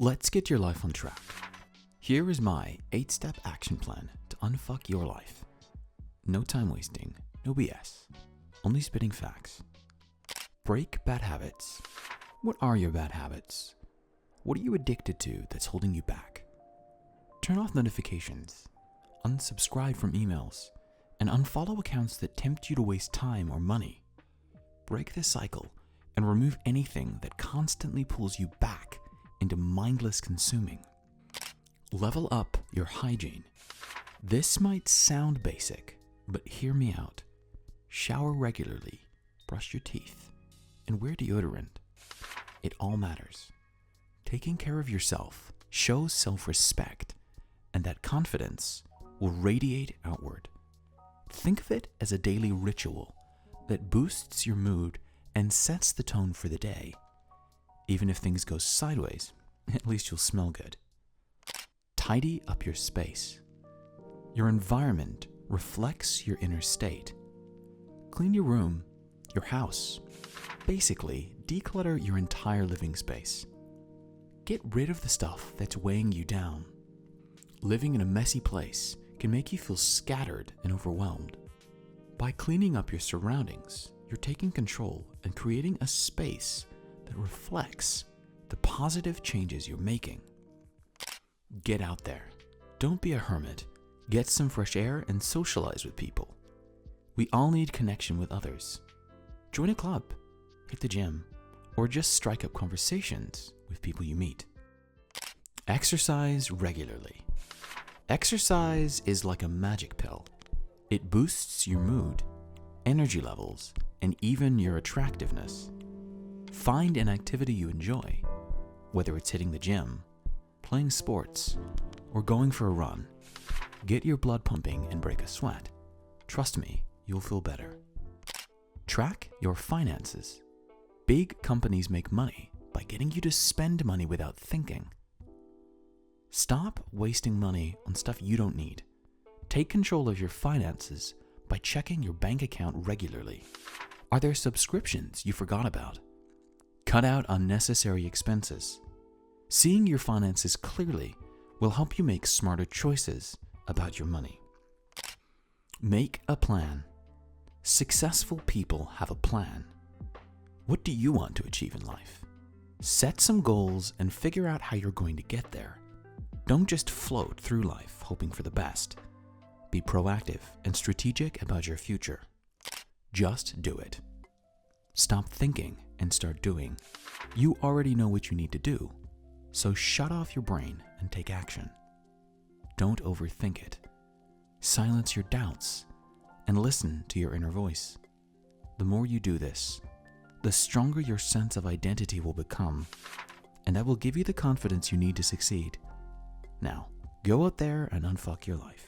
Let's get your life on track. Here is my 8-step action plan to unfuck your life. No time wasting, no BS, only spitting facts. Break bad habits. What are your bad habits? What are you addicted to that's holding you back? Turn off notifications, unsubscribe from emails, and unfollow accounts that tempt you to waste time or money. Break this cycle and remove anything that constantly pulls you back into mindless consuming. Level up your hygiene. This might sound basic, but hear me out. Shower regularly, brush your teeth, and wear deodorant. It all matters. Taking care of yourself shows self-respect, and that confidence will radiate outward. Think of it as a daily ritual that boosts your mood and sets the tone for the day. Even if things go sideways, at least you'll smell good. Tidy up your space. Your environment reflects your inner state. Clean your room, your house. Basically, declutter your entire living space. Get rid of the stuff that's weighing you down. Living in a messy place can make you feel scattered and overwhelmed. By cleaning up your surroundings, you're taking control and creating a space that reflects the positive changes you're making. Get out there. Don't be a hermit. Get some fresh air and socialize with people. We all need connection with others. Join a club, hit the gym, or just strike up conversations with people you meet. Exercise regularly. Exercise is like a magic pill. It boosts your mood, energy levels, and even your attractiveness. Find an activity you enjoy, whether it's hitting the gym, playing sports, or going for a run. Get your blood pumping and break a sweat. Trust me, you'll feel better. Track your finances. Big companies make money by getting you to spend money without thinking. Stop wasting money on stuff you don't need. Take control of your finances by checking your bank account regularly. Are there subscriptions you forgot about? Cut out unnecessary expenses. Seeing your finances clearly will help you make smarter choices about your money. Make a plan. Successful people have a plan. What do you want to achieve in life? Set some goals and figure out how you're going to get there. Don't just float through life hoping for the best. Be proactive and strategic about your future. Just do it. Stop thinking and start doing. You already know what you need to do, so shut off your brain and take action. Don't overthink it. Silence your doubts and listen to your inner voice. The more you do this, the stronger your sense of identity will become, and that will give you the confidence you need to succeed. Now, go out there and unfuck your life.